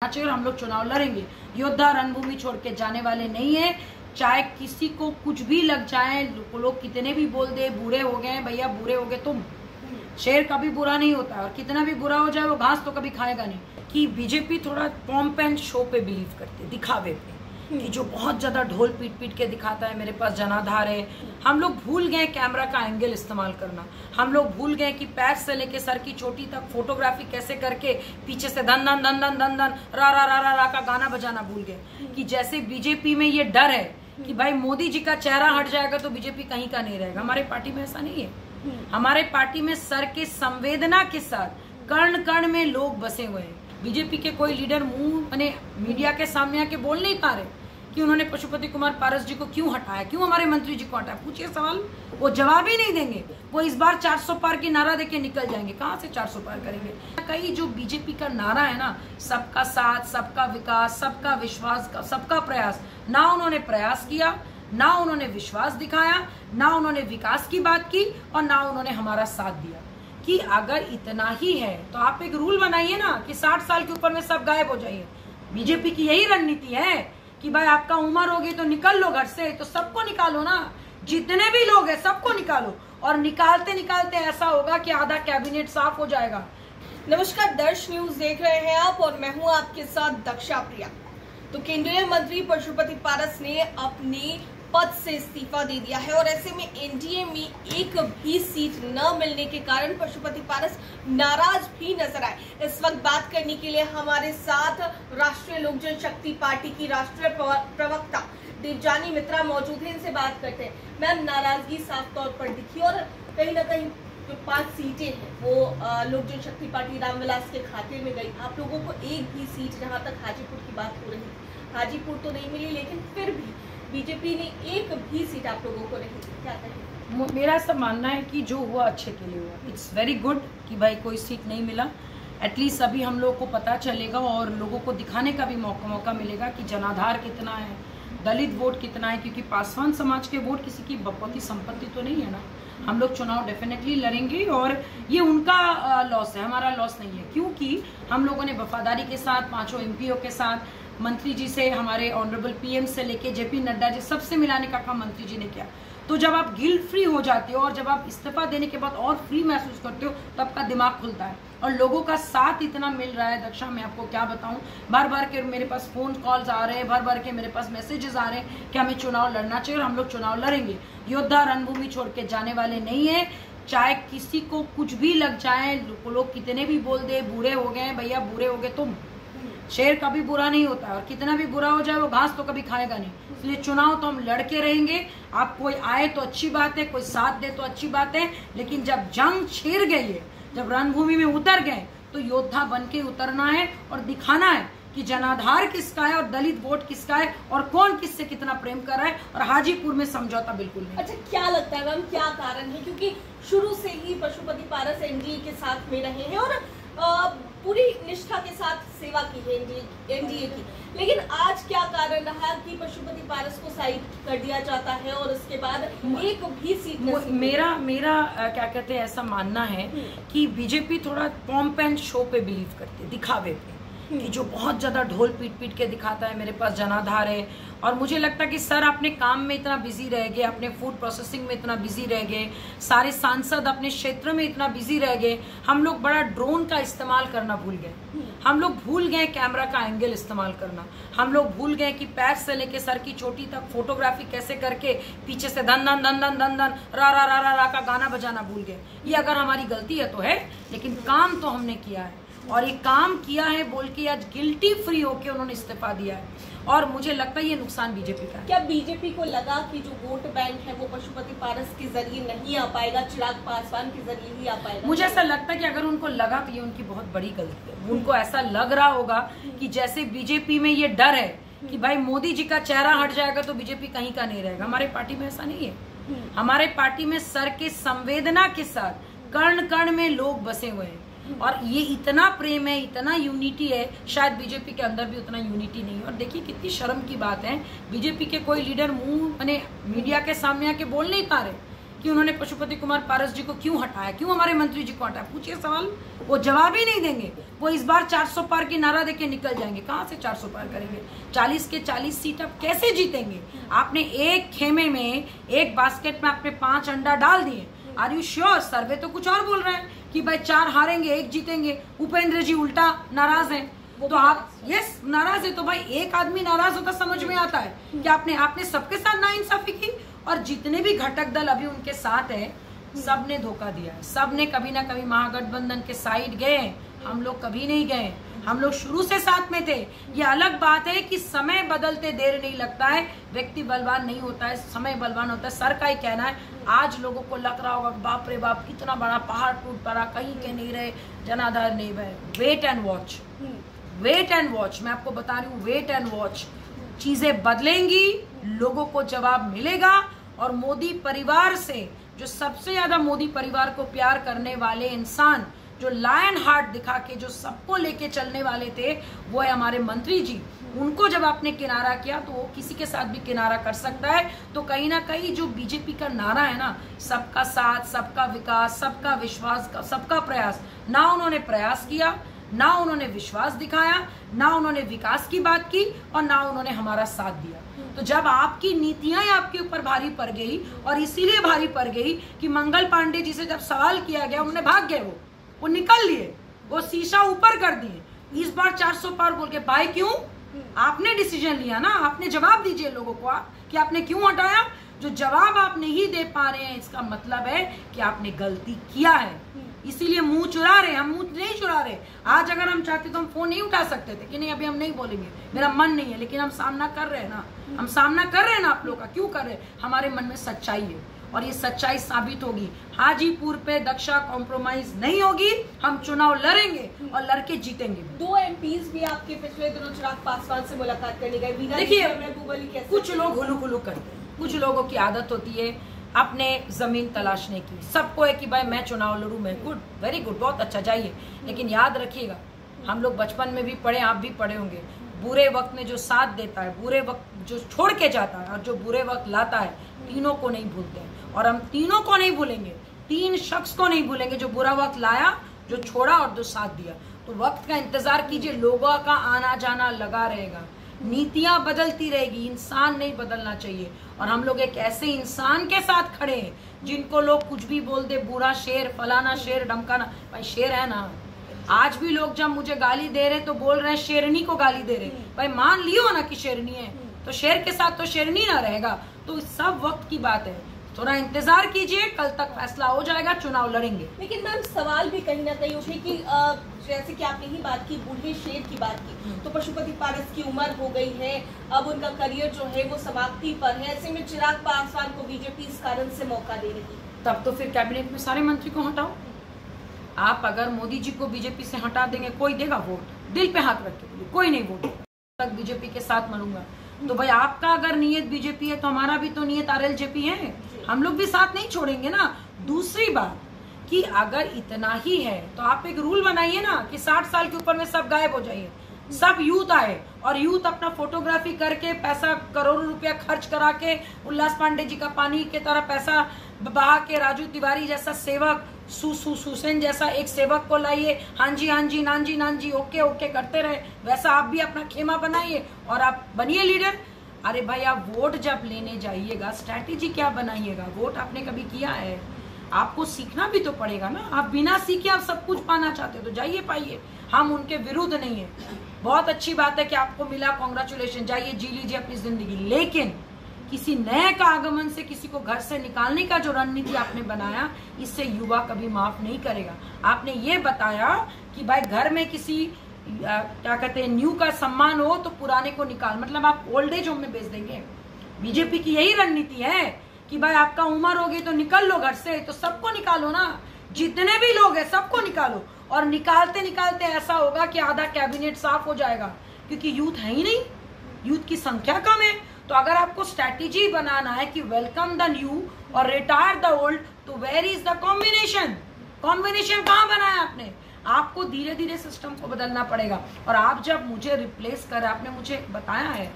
चाहिए और हम लोग चुनाव लड़ेंगे। योद्धा रणभूमि छोड़ के जाने वाले नहीं है। चाहे किसी को कुछ भी लग जाए, लोग कितने भी बोल दे बूढ़े हो गए भैया, बूढ़े हो गए तुम, शेर कभी बुरा नहीं होता और कितना भी बुरा हो जाए वो घास तो कभी खाएगा नहीं। कि बीजेपी थोड़ा पॉम्प एंड शो पे बिलीव करती है, दिखावे पे, कि जो बहुत ज्यादा ढोल पीट पीट के दिखाता है मेरे पास जनाधार है। हम लोग भूल गए कैमरा का एंगल इस्तेमाल करना। हम लोग भूल गए कि पैर से लेके सर की चोटी तक फोटोग्राफी कैसे करके पीछे से धन धन धन धन धन धन रा रा रा रा रा का गाना बजाना भूल गए। कि जैसे बीजेपी में ये डर है कि भाई मोदी जी का चेहरा हट जाएगा तो बीजेपी कहीं का नहीं रहेगा। हमारे पार्टी में ऐसा नहीं है। हमारे पार्टी में सर के संवेदना के साथ कर्ण कर्ण में लोग बसे हुए हैं। बीजेपी के कोई लीडर मुंह मीडिया के सामने आके बोल नहीं पा रहे कि उन्होंने पशुपति कुमार पारस जी को क्यों हटाया, क्यों हमारे मंत्री जी को हटाया। पूछिए सवाल, वो जवाब ही नहीं देंगे। वो इस बार 400 पार की नारा देके निकल जाएंगे। कहाँ से 400 पार करेंगे। कई जो बीजेपी का नारा है ना, सबका साथ, सबका विकास, सबका विश्वास, सबका प्रयास, ना उन्होंने प्रयास किया, ना उन्होंने विश्वास दिखाया, ना उन्होंने विकास की बात की और ना उन्होंने हमारा साथ दिया। कि अगर इतना ही है तो आप एक रूल बनाइए ना कि 60 साल के ऊपर में सब गायब हो जाइए। बीजेपी की यही रणनीति है कि भाई आपका उम्र होगी तो निकल लो घर से, तो सबको निकालो ना, जितने भी लोग हैं सबको निकालो। और निकालते निकालते ऐसा होगा कि आधा कैबिनेट साफ हो जाएगा। नमस्कार, दर्श न्यूज देख रहे हैं आप और मैं हूं आपके साथ दक्षा प्रिया। तो केंद्रीय मंत्री पशुपति पारस ने अपनी पद से इस्तीफा दे दिया है और ऐसे में एनडीए में एक भी सीट न मिलने के कारण पशुपति पारस नाराज भी नजर आए। इस वक्त बात करने के लिए हमारे साथ राष्ट्रीय लोक जनशक्ति पार्टी की राष्ट्रीय प्रवक्ता देवजानी मित्रा मौजूद है। इनसे बात करते हैं। मैम, नाराजगी साफ तौर पर दिखी और कहीं ना कहीं जो 5 सीटें हैं वो लोक जनशक्ति पार्टी रामविलास के खाते में गई। आप लोगों को एक भी सीट, जहां तक हाजीपुर की बात हो रही है, हाजीपुर तो नहीं मिली, लेकिन फिर भी बीजेपी ने एक भी सीट आप लोगों को नहीं दी। क्या कहें? मेरा ऐसा मानना है कि जो हुआ अच्छे के लिए हुआ। इट्स वेरी गुड कि भाई कोई सीट नहीं मिला। एटलीस्ट अभी हम लोग को पता चलेगा और लोगों को दिखाने का भी मौका मिलेगा कि जनाधार कितना है, दलित वोट कितना है। क्योंकि पासवान समाज के वोट किसी की बपौती संपत्ति तो नहीं है ना। हम लोग चुनाव डेफिनेटली लड़ेंगे और ये उनका लॉस है, हमारा लॉस नहीं है। क्योंकि हम लोगों ने वफादारी के साथ 5 एमपीओ के साथ, मंत्री जी से, हमारे ऑनरेबल पीएम से लेके जेपी नड्डा जी, सबसे मिलाने का काम मंत्री जी ने किया। तो जब आप गिल्ट फ्री हो जाते हो और जब आप इस्तीफा देने के बाद और फ्री महसूस करते हो तो आपका दिमाग खुलता है। और लोगों का साथ इतना मिल रहा है दक्षा, मैं आपको क्या बताऊं। बार बार के मेरे पास फोन कॉल्स आ रहे हैं, बार बार के मेरे पास मैसेजेस आ रहे हैं कि हमें चुनाव लड़ना चाहिए और हम लोग चुनाव लड़ेंगे। योद्धा रणभूमि छोड़ के जाने वाले नहीं है। चाहे किसी को कुछ भी लग जाए, लोग कितने भी बोल दे बूढ़े हो गए भैया, बूढ़े हो गए तुम, शेर कभी बुरा नहीं होता और कितना भी बुरा हो जाए वो घास तो कभी खाएगा नहीं। इसलिए चुनाव तो हम लड़के रहेंगे। आप कोई आए तो अच्छी बात है, कोई साथ दे तो अच्छी बात है, लेकिन जब जंग छिड़ गई है, जब रणभूमि में उतर गए तो योद्धा बन के उतरना है और दिखाना है कि जनाधार किसका है और दलित वोट किसका है और कौन किससे कितना प्रेम कर रहा है। और हाजीपुर में समझौता बिल्कुल नहीं। अच्छा, क्या लगता है मैम, क्या कारण है? क्योंकि शुरू से ही पशुपति पारस एनडीए के साथ में रहे हैं और पूरी निष्ठा के साथ सेवा की है एनडीए की, लेकिन आज क्या कारण रहा कि पशुपति पारस को साइड कर दिया जाता है और उसके बाद एक भी सीट मेरा क्या कहते हैं, ऐसा मानना है कि बीजेपी थोड़ा पॉम्प एंड शो पे बिलीव करती है, दिखावे पे, कि जो बहुत ज्यादा ढोल पीट पीट के दिखाता है मेरे पास जनाधार है। और मुझे लगता है कि सर अपने काम में इतना बिजी रह गए, अपने फूड प्रोसेसिंग में इतना बिजी रह गए, सारे सांसद अपने क्षेत्र में इतना बिजी रह गए। हम लोग बड़ा ड्रोन का इस्तेमाल करना भूल गए। हम लोग भूल गए कैमरा का एंगल इस्तेमाल करना। हम लोग भूल गए कि पैर से लेके सर की चोटी तक फोटोग्राफी कैसे करके पीछे से धन धन धन धन धन धन रा रा रा रा रा का गाना बजाना भूल गए। ये अगर हमारी गलती है तो है, लेकिन काम तो हमने किया है और ये काम किया है बोल के आज गिल्टी फ्री होके उन्होंने इस्तीफा दिया है। और मुझे लगता है ये नुकसान बीजेपी का है। क्या बीजेपी को लगा कि जो वोट बैंक है वो पशुपति पारस के जरिए नहीं आ पाएगा, चिराग पासवान के जरिए ही आ पाएगा? मुझे ऐसा लगता है कि अगर उनको लगा तो ये उनकी बहुत बड़ी गलती है। उनको ऐसा लग रहा होगा कि जैसे बीजेपी में ये डर है कि भाई मोदी जी का चेहरा हट जाएगा तो बीजेपी कहीं का नहीं रहेगा। हमारे पार्टी में ऐसा नहीं है। हमारे पार्टी में सर के संवेदना के साथ कर्ण कर्ण में लोग बसे हुए हैं और ये इतना प्रेम है, इतना यूनिटी है। शायद बीजेपी के अंदर भी उतना यूनिटी नहीं है। और देखिए कितनी शर्म की बात है, बीजेपी के कोई लीडर मुंह मीडिया के सामने आके बोल नहीं पा रहे कि उन्होंने पशुपति कुमार पारस जी को क्यों हटाया, क्यों हमारे मंत्री जी को हटाया? पूछिए सवाल, वो जवाब ही नहीं देंगे। वो इस बार 400 पार की नारा देके निकल जाएंगे। कहाँ से 400 पार करेंगे? 40 के 40 सीट अब कैसे जीतेंगे? आपने एक खेमे में, एक बास्केट में आपने 5 अंडा डाल दिए। Are you sure? सर्वे तो कुछ और बोल रहे हैं कि भाई 4 हारेंगे 1 जीतेंगे। उपेंद्र जी उल्टा नाराज हैं। तो आप यस नाराज है तो भाई एक आदमी नाराज होता समझ में आता है कि आपने सबके साथ नाइंसाफी की। और जितने भी घटक दल अभी उनके साथ है, सब ने धोखा दिया है। सब ने कभी ना कभी महागठबंधन के साइड गए। हम लोग कभी नहीं गए, हम लोग शुरू से साथ में थे। ये अलग बात है कि समय बदलते देर नहीं लगता है, व्यक्ति बलवान नहीं होता है, समय बलवान होता है। सर का ही कहना है, आज लोगों को लग रहा होगा बाप रे बाप कितना बड़ा पहाड़ टूट पड़ा, कहीं के नहीं रहे, जनाधार नहीं बहे। Wait and watch, wait and watch. मैं आपको बता रही हूँ, वेट एंड वॉच। चीजें बदलेंगी, लोगों को जवाब मिलेगा। और मोदी परिवार से, जो सबसे ज्यादा मोदी परिवार को प्यार करने वाले इंसान, जो लायन हार्ट दिखा के जो सबको लेके चलने वाले थे, वो है हमारे मंत्री जी। उनको जब आपने किनारा किया तो वो किसी के साथ भी किनारा कर सकता है। तो कहीं ना कहीं जो बीजेपी का नारा है ना, सबका साथ, सबका विकास, सबका विश्वास, सबका प्रयास, ना उन्होंने प्रयास किया, ना उन्होंने विश्वास दिखाया, ना उन्होंने विकास की बात की, और ना उन्होंने हमारा साथ दिया। तो जब आपकी नीतियां आपके ऊपर भारी पड़ गई, और इसीलिए भारी पड़ गई कि मंगल पांडे जी से जब सवाल किया गया, उन्होंने भाग गए, वो निकल लिए, वो शीशा ऊपर कर दिए। इस बार 400 पार बोल के भाई क्यों? आपने डिसीजन लिया ना, आपने जवाब दीजिए लोगों को कि आपने क्यों हटाया। जो जवाब आप नहीं दे पा रहे हैं, इसका मतलब है कि आपने गलती किया है। इसीलिए मुंह चुरा रहे, हम मुंह नहीं चुरा रहे। आज अगर हम चाहते तो हम फोन नहीं उठा सकते थे कि नहीं अभी हम नहीं बोलेंगे, मेरा मन नहीं है, लेकिन हम सामना कर रहे हैं ना, हम सामना कर रहे हैं ना आप लोगों का। क्यों कर रहे हैं? हमारे मन में सच्चाई है, और ये सच्चाई साबित होगी। हाजीपुर पे दक्षा कॉम्प्रोमाइज नहीं होगी, हम चुनाव लड़ेंगे और लड़के जीतेंगे। 2 MPs भी आपके पिछले दिनों चिराग पासवान से मुलाकात करने गए। देखिए, कुछ लोग हुलू खुलू करते हैं, कुछ लोगों की आदत होती है अपने जमीन तलाशने की। सबको है कि भाई मैं चुनाव लड़ूं, मैं गुड, वेरी गुड, बहुत अच्छा, जाइए। लेकिन याद रखिएगा, हम लोग बचपन में भी पढ़े, आप भी पढ़े होंगे, बुरे वक्त में जो साथ देता है, बुरे वक्त जो छोड़ के जाता है, और जो बुरे वक्त लाता है, तीनों को नहीं भूलते हैं। और हम तीनों को नहीं भूलेंगे, 3 शख्स को नहीं भूलेंगे, जो बुरा वक्त लाया, जो छोड़ा और जो साथ दिया। तो वक्त का इंतजार कीजिए, लोगों का आना जाना लगा रहेगा, नीतियां बदलती रहेगी, इंसान नहीं बदलना चाहिए। और हम लोग एक ऐसे इंसान के साथ खड़े हैं जिनको लोग कुछ भी बोल दे, बूढ़ा शेर, फलाना शेर, ढमकाना, भाई शेर है ना। आज भी लोग जब मुझे गाली दे रहे तो बोल रहे हैं शेरनी को गाली दे रहे, भाई मान लियो ना कि शेरनी है, तो शेर के साथ तो शेरनी ना रहेगा। तो सब वक्त की बात है, थोड़ा इंतजार कीजिए, कल तक फैसला हो जाएगा, चुनाव लड़ेंगे। लेकिन मैम सवाल भी कहीं ना कहीं उठे कि जैसे कि आपने ही बात की, बूढ़े शेर की बात की, तो पशुपति पारस की उम्र हो गई है, अब उनका करियर जो है वो समाप्ति पर है। ऐसे में चिराग पासवान को बीजेपी इस कारण से मौका दे रही है। तब तो फिर कैबिनेट में सारे मंत्री को हटाओ। आप अगर मोदी जी को बीजेपी से हटा देंगे, कोई देगा वोट? दिल पे हाथ रख के, कोई नहीं वोट तक बीजेपी के साथ मरूंगा। तो भाई आपका अगर नियत बीजेपी है तो हमारा भी तो नियत RLJP है, हम लोग भी साथ नहीं छोड़ेंगे ना। दूसरी बात कि अगर इतना ही है तो आप एक रूल बनाइए ना कि 60 साल के ऊपर में सब गायब हो जाइए, सब यूथ आए, और यूथ अपना फोटोग्राफी करके पैसा करोड़ों रुपया खर्च करा के उल्लास पांडे जी का पानी के तरह पैसा बहा के राजू तिवारी जैसा सेवक, सुसेन जैसा एक सेवक को लाइए, हाँ जी हाँ जी, नान जी नान जी, ओके ओके करते रहे। वैसा आप भी अपना खेमा बनाइए और आप बनिए लीडर। अरे भाई, आप वोट जब लेने जाइएगा, स्ट्रैटेजी क्या बनाइएगा? वोट आपने कभी किया है? आपको सीखना भी तो पड़ेगा ना। आप बिना सीखे आप सब कुछ पाना चाहते हो तो जाइए पाइए, हम उनके विरुद्ध नहीं है। बहुत अच्छी बात है कि आपको मिला, कॉन्ग्रेचुलेशन, जाइए जी लीजिए अपनी जिंदगी। लेकिन किसी नए का आगमन से किसी को घर से निकालने का जो रणनीति आपने बनाया, इससे युवा कभी माफ नहीं करेगा। आपने ये बताया कि भाई घर में किसी क्या कहते हैं न्यू का सम्मान हो तो पुराने को निकाल, मतलब आप ओल्ड एज होम में भेज देंगे। बीजेपी की यही रणनीति है कि भाई आपका उम्र होगी तो निकल लो घर से, तो सबको निकालो ना, जितने भी लोग हैं सबको निकालो। और निकालते निकालते ऐसा होगा कि आधा कैबिनेट साफ हो जाएगा, क्योंकि यूथ है ही नहीं, यूथ की संख्या कम है। तो अगर आपको स्ट्रैटेजी बनाना है कि वेलकम द न्यू और रिटायर द ओल्ड, तो where is the combination? Combination कहाँ बनाया आपने? आपको धीरे धीरे सिस्टम को बदलना पड़ेगा। और आप जब मुझे रिप्लेस कर, आपने मुझे बताया है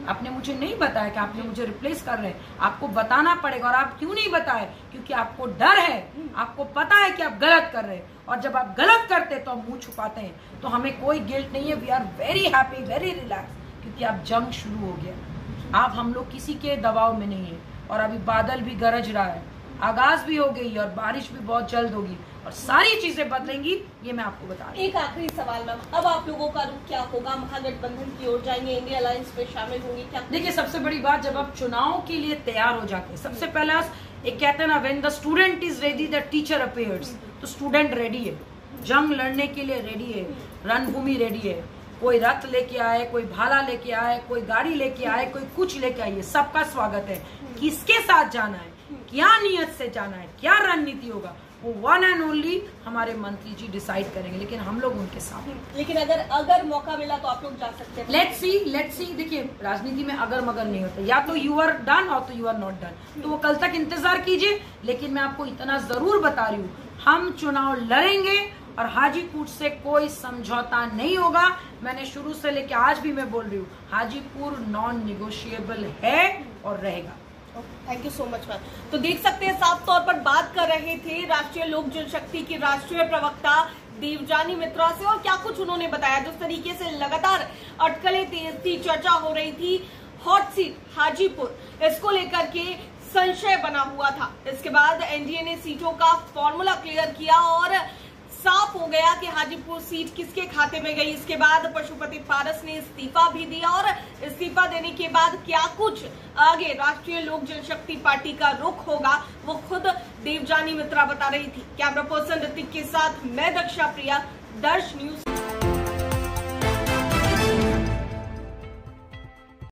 आपने मुझे नहीं बताया कि आपने मुझे रिप्लेस कर रहे हैं। आपको बताना पड़ेगा। और आप क्यों नहीं बताए? क्योंकि आपको डर है, आपको पता है कि आप गलत कर रहे हैं, और जब आप गलत करते हैं तो हम मुंह छुपाते हैं। तो हमें कोई गिल्ट नहीं है। We are very happy, very relax, क्योंकि अब जंग शुरू हो गया। अब हम लोग किसी के दबाव में नहीं है। और अभी बादल भी गरज रहा है, आगाज भी हो गई और बारिश भी बहुत जल्द होगी और सारी चीजें बदलेंगी, ये मैं आपको बता रही हूँ। एक आखिरी सवाल मैम, अब आप लोगों का रुख क्या होगा? महागठबंधन की ओर जाएंगे, इंडिया अलायंस में शामिल होंगे क्या? देखिए, सबसे बड़ी बात, जब आप चुनाव के लिए तैयार हो जाते हैं, सबसे पहला एक कहते हैं ना, when the student is ready the teacher appears. तो स्टूडेंट रेडी है, जंग लड़ने के लिए रेडी है, रणभूमि रेडी है। कोई रथ लेके आए, कोई भाला लेके आए, कोई गाड़ी लेके आए, कोई कुछ लेके आइए, सबका स्वागत है। किसके साथ जाना है, क्या नियत से जाना है, क्या रणनीति होगा, वो वन एंड ओनली हमारे मंत्री जी डिसाइड करेंगे, लेकिन हम लोग उनके साथ। लेकिन अगर मौका मिला तो आप लोग जा सकते हैं। Let's see. देखिए, राजनीति में अगर मगर नहीं होता, या तो यू आर डन और तो यू आर नॉट डन। तो वो कल तक इंतजार कीजिए। लेकिन मैं आपको इतना जरूर बता रही हूँ, हम चुनाव लड़ेंगे और हाजीपुर से कोई समझौता नहीं होगा। मैंने शुरू से लेकर आज भी मैं बोल रही हूँ, हाजीपुर नॉन निगोशिएबल है और रहेगा। Thank you so much ma'am. तो देख सकते हैं, साफ तौर पर बात कर रहे थे राष्ट्रीय लोक जनशक्ति की राष्ट्रीय प्रवक्ता देवजानी मित्रा से, और क्या कुछ उन्होंने बताया। जिस तरीके से लगातार अटकलें तेज थी, चर्चा हो रही थी, हॉट सीट हाजीपुर, इसको लेकर के संशय बना हुआ था। इसके बाद एनडीए ने सीटों का फॉर्मूला क्लियर किया और साफ हो गया कि हाजीपुर सीट किसके खाते में गई। इसके बाद पशुपति पारस ने इस्तीफा भी दिया, और इस्तीफा देने के बाद क्या कुछ आगे राष्ट्रीय लोक जनशक्ति पार्टी का रुख होगा, वो खुद देवजानी मित्रा बता रही थी। कैमरा पर्सन ऋतिक के साथ मैं दक्षा प्रिया, दर्श न्यूज।